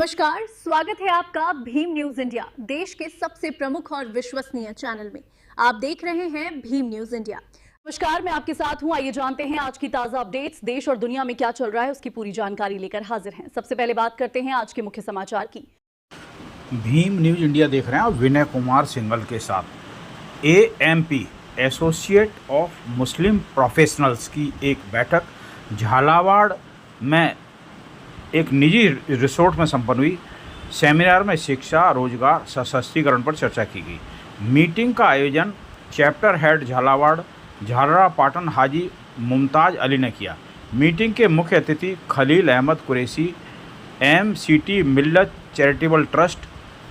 नमस्कार, स्वागत है आपका भीम न्यूज इंडिया, देश के सबसे प्रमुख और विश्वसनीय चैनल में। आप देख रहे हैं भीम न्यूज इंडिया। नमस्कार, मैं आपके साथ हूं। आइए जानते हैं आज की ताजा अपडेट्स। देश और दुनिया में क्या चल रहा है उसकी पूरी जानकारी लेकर हाजिर हैं। सबसे पहले बात करते हैं आज के मुख्य समाचार की। भीम न्यूज इंडिया देख रहे हैं और विनय कुमार सिंघल के साथ। AMP associate of Muslim professionals की एक बैठक झालावाड़ में एक निजी रिसोर्ट में संपन्न हुई। सेमिनार में शिक्षा, रोजगार, सशक्तिकरण पर चर्चा की गई। मीटिंग का आयोजन चैप्टर हेड झालावाड़ झालरापाटन हाजी मुमताज़ अली ने किया। मीटिंग के मुख्य अतिथि खलील अहमद कुरैशी, MCT मिल्लत चैरिटेबल ट्रस्ट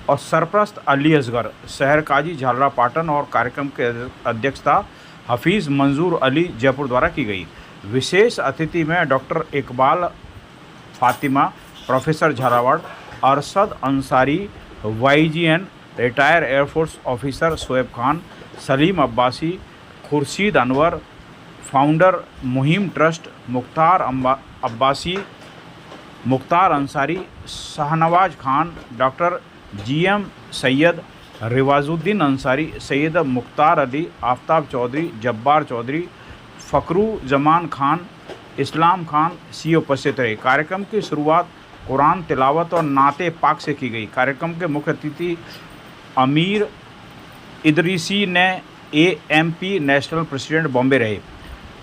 और सरप्रस्त अली असगर शहर काजी झालरापाटन और कार्यक्रम के अध्यक्षता हफीज़ मंजूर अली जयपुर द्वारा की गई। विशेष अतिथि में doctor Iqbal Fatima, professor Jhalawar, Arshad Ansari, YGN retire air force officer Shoaib Khan, Salim Abbasi, Khurshid Anwar, founder Muhim trust Mukhtar Abbasi, Mukhtar Ansari, Shahnawaz Khan, doctor GM Syed, Riwajuddin Ansari, Syed Mukhtar Ali, Aftab Chaudhary, Jabbar Chaudhary, Fakhru Zaman Khan, Islam Khan सी उपस्थित रहे। कार्यक्रम की शुरुआत कुरान तिलावत और नाते पाक से की गई। कार्यक्रम के मुख्य अतिथि अमीर इदरीसी ने AMP नेशनल प्रेसिडेंट बॉम्बे रहे।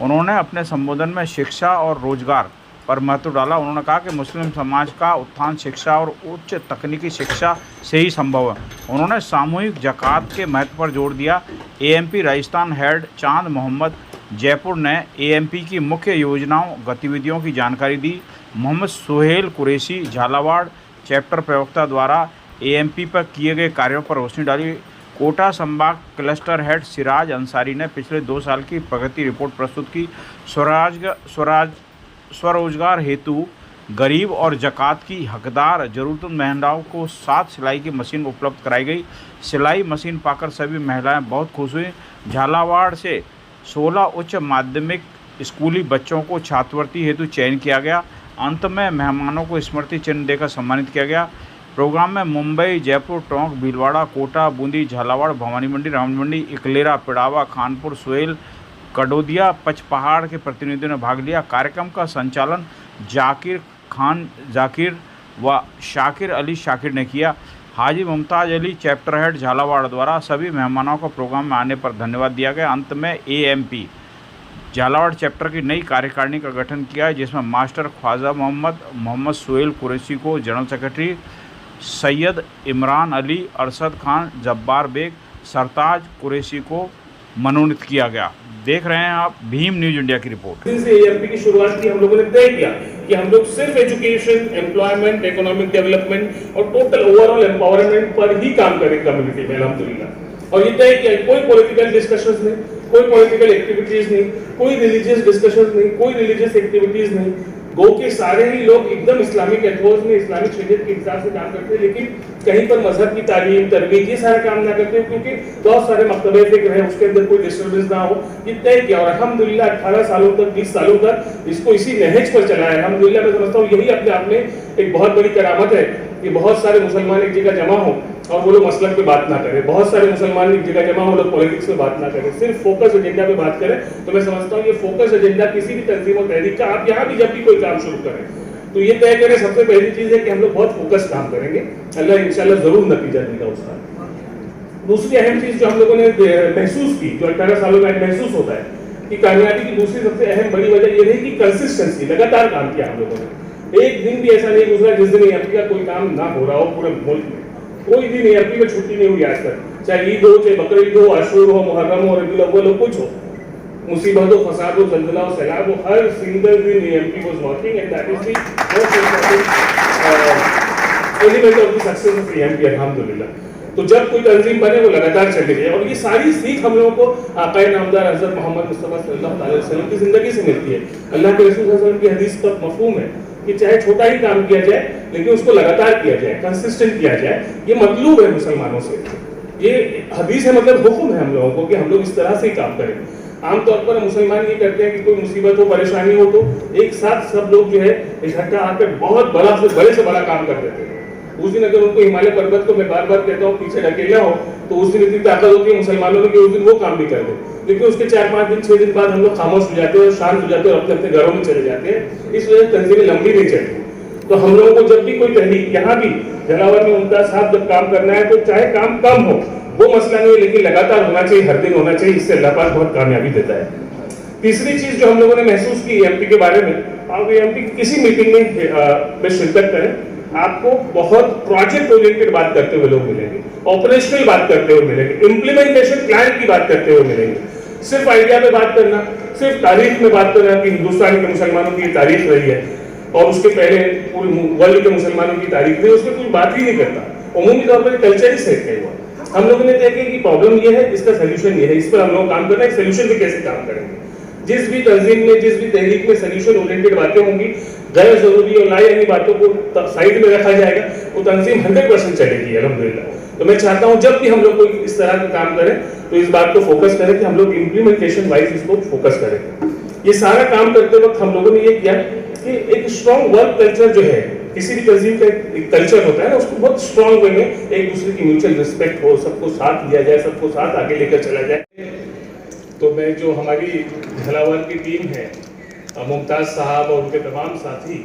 उन्होंने अपने संबोधन में शिक्षा और रोजगार पर महत्व डाला। उन्होंने कहा कि मुस्लिम समाज का उत्थान शिक्षा और उच्च तकनीकी शिक्षा से ही संभव है। उन्होंने सामूहिक ज़कात के महत्व पर जोर दिया। AMP राजस्थान हेड चांद मोहम्मद जयपुर ने AMP की मुख्य योजनाओं गतिविधियों की जानकारी दी। मोहम्मद सुहेल कुरैशी झालावाड़ चैप्टर प्रवक्ता द्वारा AMP पर किए गए कार्यों पर रोशनी डाली। कोटा संभाग क्लस्टर हेड सिराज अंसारी ने पिछले 2 साल की प्रगति रिपोर्ट प्रस्तुत की। स्वरोजगार हेतु गरीब और ज़कात की हकदार ज़रूरतमंद महिलाओं को 7 सिलाई की मशीन उपलब्ध कराई गई। सिलाई मशीन पाकर सभी महिलाएं बहुत खुश हुई। झालावाड़ से 16 उच्च माध्यमिक स्कूली बच्चों को छात्रवृत्ति हेतु चयन किया गया। अंत में मेहमानों को स्मृति चिन्ह देकर सम्मानित किया गया। प्रोग्राम में मुंबई, जयपुर, टोंक, भीलवाड़ा, कोटा, बूंदी, झालावाड़, भवानी मंडी, रावण मंडी, इकलेरा, पिड़ावा, खानपुर, सोहेल, कडोदिया, पचपहाड़ के प्रतिनिधियों ने भाग लिया। कार्यक्रम का संचालन जाकिर खान जाकिर व शाकिर अली शाकिर ने किया। हाजी मुमताज़ अली चैप्टर हेड झालावाड़ द्वारा सभी मेहमानों को प्रोग्राम में आने पर धन्यवाद दिया गया। अंत में AMP झालावाड़ चैप्टर की नई कार्यकारिणी का गठन किया, जिसमें मास्टर ख्वाजा मोहम्मद सुहेल कुरैशी को जनरल सेक्रेटरी, सैयद इमरान अली, अरशद खान, जब्बार बेग, सरताज कुरैशी को मनोनीत किया गया। देख रहे हैं आप भीम न्यूज इंडिया की रिपोर्ट। से AMP की शुरुआत की हम लोगों ने तय किया कि हम लोग सिर्फ एजुकेशन, एम्प्लॉयमेंट, इकोनॉमिक डेवलपमेंट और टोटल ओवरऑल एम्पावरमेंट पर ही काम करें कम्युनिटी में, अल्हम्दुलिल्लाह। और ये तय किया कोई पॉलिटिकल डिस्कशंस नहीं, कोई पॉलिटिकल एक्टिविटीज नहीं, कोई रिलीजियस डिस्कशंस नहीं, कोई रिलीजियस एक्टिविटीज नहीं। गो के सारे ही लोग एकदम इस्लामिक एथोस में इस्लामिक शरीयत के हिसाब से काम करते हैं, लेकिन कहीं पर मजहब की तालीम, तरबीज ये सारा काम ना करते, क्योंकि बहुत सारे मकतबे फिक्र है, उसके अंदर कोई डिस्टर्बेंस ना हो, ये तय किया। और अल्हम्दुलिल्लाह 18 सालों तक, 20 सालों तक इसको इसी नहज पर चलाया। अल्हम्दुलिल्लाह मैं समझता हूँ यही अपने आप में एक बहुत बड़ी करामत है कि बहुत सारे मुसलमान एक जगह जमा हो और वो लोग मसलक पे बात ना करें, बहुत सारे मुसलमान एक जगह जमा हो, लोग पॉलिटिक्स पे बात ना करें, सिर्फ फोकस एजेंडा पे बात करें। तो मैं समझता हूँ ये फोकस एजेंडा किसी भी तंजीम और तहरीक का, आप यहाँ भी जब भी कोई काम शुरू करें तो ये तय करें, सबसे पहली चीज है कि हम लोग बहुत फोकस काम करेंगे, अल्लाह इंशाल्लाह जरूर नतीजा देगा उसका। दूसरी अहम चीज जो हम लोगों ने महसूस की, जो 18 सालों में महसूस होता है कि कामयाबी की दूसरी सबसे अहम बड़ी वजह ये रही कि कंसिस्टेंसी, लगातार काम किया हम लोगों ने। एक दिन भी ऐसा नहीं गुजरा जिस दिन AMP का कोई काम ना हो रहा हो पूरे मुल्क में। कोई दिन AMP में छुट्टी नहीं हुई आज तक, चाहे ईद हो, चाहे बकरीद हो, आशूर हो, मुहर्रम हो, रबीउल अव्वल हो, कुछ हो, मुसीबत हो, फसाद हो, जल्जला हो, सैलाब हो, हर सिंगल दिन AMP was working and that is the most important element of the success of AMP अल्हम्दुलिल्लाह। तो जब कोई तंजीम बने वो लगातार चलती रहे, और ये सारी सीख हम लोगों को आक़ाए नामदार हज़रत मोहम्मद मुस्तफ़ा सल्लल्लाहु अलैहि वसल्लम की ज़िंदगी से मिलती है। अल्लाह के रसूल सल्लल्लाहु अलैहि वसल्लम की हदीस का मफ़हूम है कि चाहे छोटा ही काम किया जाए लेकिन उसको लगातार किया जाए, कंसिस्टेंट किया जाए। ये मतलूब है मुसलमानों से, ये हदीस है, मतलब हुक्म है हम लोगों को कि हम लोग इस तरह से ही काम करें। आमतौर पर मुसलमान ये करते हैं कि कोई मुसीबत हो, परेशानी हो तो एक साथ सब लोग जो है इकट्ठा आकर बहुत बड़े से बड़ा काम कर देते हैं, उस दिन अगर उनको हिमालय पर्वत को मैं बार बार कहता हूँ पीछे ढकेलना हो तो उस दिन इतनी ताकत होती है मुसलमानों में कि उस दिन वो काम भी कर दे, लेकिन उसके 4-5 दिन 6 दिन बाद हम लोग खामोश हो जाते हैं और शांत हो जाते हैं और अपने अपने घरों में चले जाते हैं। इस वजह से तंजीमें लंबी नहीं चलती। तो हम लोगों को जब भी कोई तहरीक, यहाँ भी झालावाड़ में मुमताज साहब जब काम करना है तो चाहे काम कम हो वो मसला नहीं है, लेकिन लगातार होना चाहिए, हर दिन होना चाहिए, इससे अल्लाह पाक बहुत कामयाबी देता है। तीसरी चीज जो हम लोगों ने महसूस की एमपी के बारे में, आप एमपी की किसी मीटिंग में शिरकत करें, आपको बहुत प्रोजेक्ट ओरिएंटेड बात करते हुए लोग मिलेंगे, ऑपरेशनल बात करते हुए मिलेंगे, इम्प्लीमेंटेशन प्लान की बात करते हुए मिलेंगे। सिर्फ आइडिया में बात करना, सिर्फ तारीख में बात करना कि हिंदुस्तान के मुसलमानों की तारीख रही है और उसके पहले पूरे वर्ल्ड के मुसलमानों की तारीख रही, उसमें कोई बात ही नहीं करता। उमूमी तौर पर कल्चर ही सेट नहीं हुआ। हम लोगों ने देखा कि प्रॉब्लम ये है, इसका सोल्यूशन ये है, इस पर हम लोग काम करना है, सोल्यूशन पे कैसे काम करेंगे। जिस भी तंजीम में, जिस भी तहरीक में सोल्यूशन ओरिएंटेड बातें होंगी, गैर जरूरी और लायानी बातों को साइड में रखा जाएगा, वो तंजीम 100% चलेगी अल्हम्दुलिल्लाह। तो मैं चाहता हूं जब भी हम लोग कोई इस तरह का काम करें तो इस बात को फोकस करें कि हम लोग इम्प्लीमेंटेशन वाइज इसको फोकस करें। ये सारा काम करते वक्त हम लोगों ने ये किया कि एक स्ट्रॉन्ग वर्क कल्चर जो है, किसी भी तंजीम का एक कल्चर होता है ना, उसको बहुत स्ट्रॉन्ग वे में एक दूसरे की म्यूचुअल रिस्पेक्ट हो, सबको साथ लिया जाए, सबको साथ आगे लेकर चला जाए। तो मैं जो हमारी झालावाड़ की टीम है, मुमताज साहब और उनके तमाम साथी,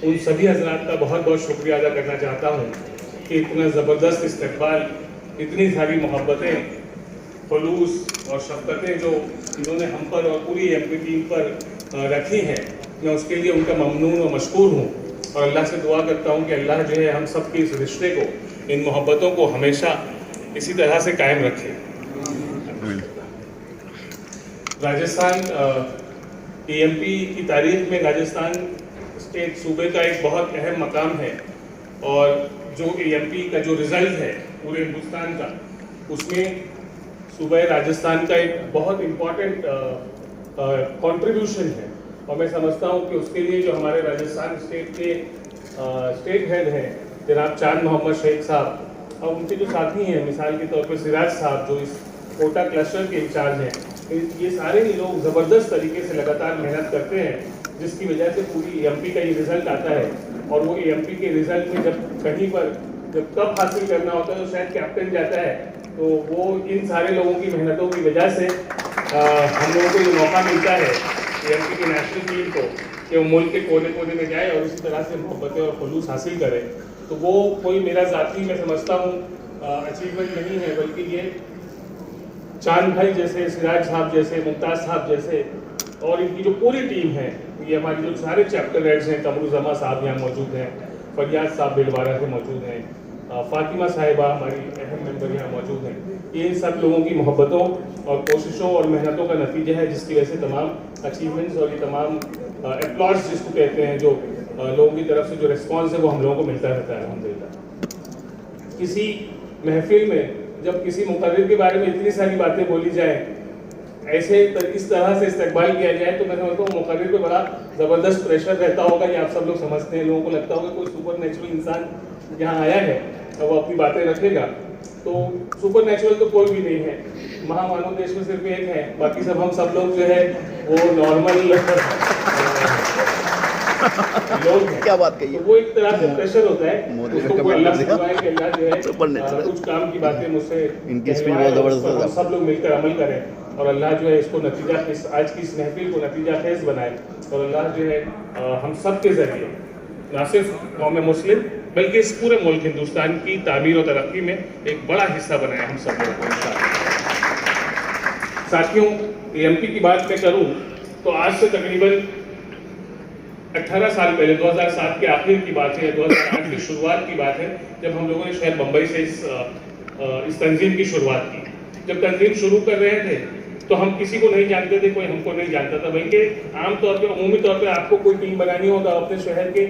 उन सभी हजरात का बहुत बहुत शुक्रिया अदा करना चाहता हूँ कि इतना ज़बरदस्त इस्तकबाल, इतनी सारी मोहब्बतें, खुलूस और शफ़क़तें जो इन्होंने हम पर और पूरी एमपी टीम पर रखी हैं, मैं उसके लिए उनका ममनून और मशकूर हूँ। और अल्लाह से दुआ करता हूँ कि अल्लाह जो है हम सब के इस रिश्ते को, इन मोहब्बतों को हमेशा इसी तरह से कायम रखे। राजस्थान एमपी की तारीख में राजस्थान स्टेट सूबे का एक बहुत अहम मकाम है और जो एमपी का जो रिज़ल्ट है पूरे हिंदुस्तान का, उसमें सूबे राजस्थान का एक बहुत इम्पॉर्टेंट कंट्रीब्यूशन है। और मैं समझता हूँ कि उसके लिए जो हमारे राजस्थान स्टेट के स्टेट हेड हैं जनाब चांद मोहम्मद शेख साहब और उनके जो साथी हैं, मिसाल के तौर पर सिराज साहब जो इस कोटा क्लस्टर के इंचार्ज हैं, ये सारे ही लोग ज़बरदस्त तरीके से लगातार मेहनत करते हैं, जिसकी वजह से पूरी एमपी का ये रिज़ल्ट आता है। और वो एमपी के रिज़ल्ट में जब कहीं पर जब कप हासिल करना होता है तो शायद कैप्टन जाता है, तो वो इन सारे लोगों की मेहनतों की वजह से हम लोगों को ये मौका मिलता है एमपी की नेशनल टीम को कि वो मुल्क के कोने कोने में जाए और इसी तरह से मोहब्बतें और खुलूस हासिल करे। तो वो कोई मेरा ज़ाती मैं समझता हूँ अचीवमेंट नहीं है, बल्कि ये चांद भाई जैसे, सिराज साहब जैसे, मुमताज साहब जैसे और इनकी जो पूरी टीम है, ये हमारे जो सारे चैप्टर हेड्स हैं, कमरुज़्ज़मा साहब यहाँ मौजूद हैं, फरियाद साहब भिलवाड़ा से मौजूद हैं, फातिमा साहिबा हमारी अहम मेंबर यहाँ मौजूद हैं, ये इन सब लोगों की मोहब्बतों और कोशिशों और मेहनतों का नतीजा है, जिसकी वजह से तमाम अचीवमेंट्स और ये तमाम एप्लॉज जिसको कहते हैं, जो लोगों की तरफ से जो रिस्पॉन्स है वो हम लोगों को मिलता रहता है अल्हम्दुलिल्लाह। किसी महफिल में जब किसी मुकर्रिर के बारे में इतनी सारी बातें बोली जाए, ऐसे इस तरह से इस्तकबाल किया जाए, तो मैं समझता हूँ मुकर्रिर पे बड़ा ज़बरदस्त प्रेशर रहता होगा। ये आप सब लोग समझते हैं, लोगों को लगता होगा कोई सुपर नेचुरल इंसान यहाँ आया है और वो अपनी बातें रखेगा। तो सुपर नेचुरल तो कोई भी नहीं है, महामानव देश में सिर्फ एक है, बाकी सब हम सब लोग जो है वो नॉर्मल लोग हैं। क्या बात कही है? तो वो एक तरह से प्रेशर होता है, उसको अल्लाह से दुआ है कि अल्लाह जो है कुछ काम की बातें मुझसे इनकी स्पीच बहुत ज़बरदस्त है, सब लोग मिलकर अमल करें और अल्लाह जो है इसको नतीजा आज की इस महफिल को नतीजा खेज बनाए और अल्लाह जो है हम सब के जरिए न सिर्फ कौम मुस्लिम बल्कि इस पूरे मुल्क हिंदुस्तान की तामीर और तरक्की में एक बड़ा हिस्सा बनाए हम सब लोगों को। साथियों, एमपी की बात मैं करूं तो आज से तकरीबन 18 साल पहले 2007 के आखिर की बात है, 2008 की शुरुआत की बात है, जब हम लोगों ने शायद मुंबई से इस तंजीम की शुरुआत की। जब तंजीम शुरू कर रहे थे तो हम किसी को नहीं जानते थे, कोई हमको नहीं जानता था, बल्कि आमतौर पर उमूमी तौर पर आपको कोई टीम बनानी हो तो अपने शहर के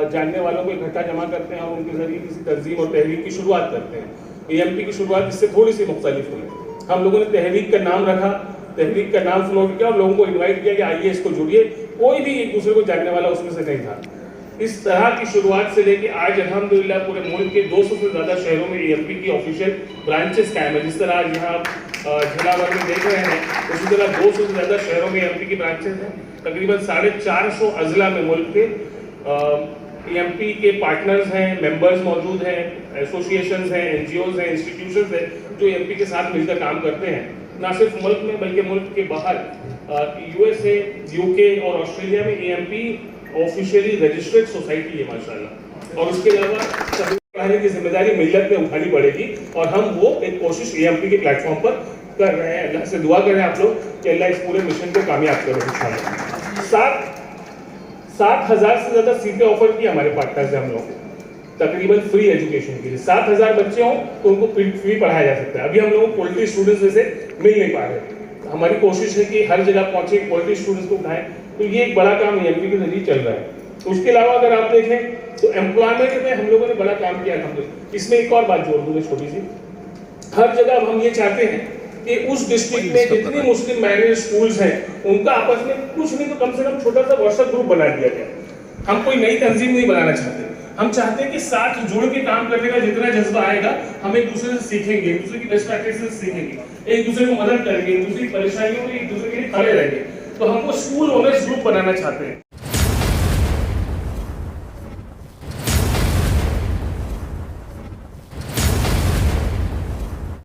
जानने वालों को इकट्ठा जमा करते हैं और उनके जरिए किसी तंजीम और तहरीक की शुरुआत करते हैं। एमपी की शुरुआत इससे थोड़ी सी मुख्तलिफ हुई। हम लोगों ने तहरीक का नाम रखा, तहरीक का नाम फ्लोट किया और लोगों को इन्वाइट किया कि आइए इसको जुड़िए। कोई भी एक दूसरे को जानने वाला उसमें से नहीं था। इस तरह की शुरुआत से लेके आज अल्हम्दुलिल्लाह पूरे मुल्क के 200 से ज़्यादा शहरों में एमपी की ऑफिशियल ब्रांचेस कायम है। जिस तरह आज यहाँ आप झालावाड़ में देख रहे हैं, उसी तरह 200 से ज़्यादा शहरों में एमपी की ब्रांचेस हैं। तकरीबन 450 अजला में मुल्क के एएमपी के पार्टनर्स हैं, मेंबर्स मौजूद हैं, एसोसिएशंस हैं, एनजीओज हैं, इंस्टीट्यूशंस हैं जो एएमपी के साथ मिलकर काम करते हैं, ना सिर्फ मुल्क में बल्कि मुल्क के बाहर यूएसए, यूके और ऑस्ट्रेलिया में एएमपी ऑफिशियली रजिस्टर्ड सोसाइटी है माशाल्लाह। और उसके अलावा सभी कहने की जिम्मेदारी मिल्लत में उठानी पड़ेगी और हम वो एक कोशिश एएमपी के प्लेटफॉर्म पर कर रहे हैं। अल्लाह से दुआ करें आप लोग कि अल्लाह इस पूरे मिशन को कामयाब करे इंशाल्लाह। 7,000 से ज़्यादा सीटें ऑफर की हमारे पार्टनर्स हैं हम लोग तकरीबन फ्री एजुकेशन के लिए। 7,000 बच्चे हों तो उनको फ्री पढ़ाया जा सकता है। अभी हम लोग क्वालिटी स्टूडेंट्स जैसे मिल नहीं पा रहे। हमारी कोशिश है कि हर जगह पहुंचे, क्वालिटी स्टूडेंट्स को उठाएं। तो ये एक बड़ा काम एएमपी के जरिए चल रहा है। उसके अलावा अगर आप देखें तो एम्प्लॉयमेंट में हम लोगों ने बड़ा काम किया है। इसमें एक और बात जोड़ दूंगा छोटी सी, हर जगह अब हम ये चाहते हैं कि उस डिस्ट्रिक्ट में जितनी मुस्लिम माइनॉरिटी स्कूल्स हैं उनका आपस में कुछ नहीं तो कम से कम छोटा सा व्हाट्सएप ग्रुप बना दिया जाए। हम कोई नई तंजीम नहीं बनाना चाहते, हम चाहते हैं कि साथ जुड़ के काम करने का जितना जज्बा आएगा हम एक दूसरे से सीखेंगे, एक दूसरे की बेस्ट प्रैक्टिसेस सीखेंगे, एक दूसरे को मदद करेंगे, एक दूसरे की परेशानियों में एक दूसरे के लिए खड़े रहेंगे। तो हम वो स्कूल ओनर्स ग्रुप बनाना चाहते हैं।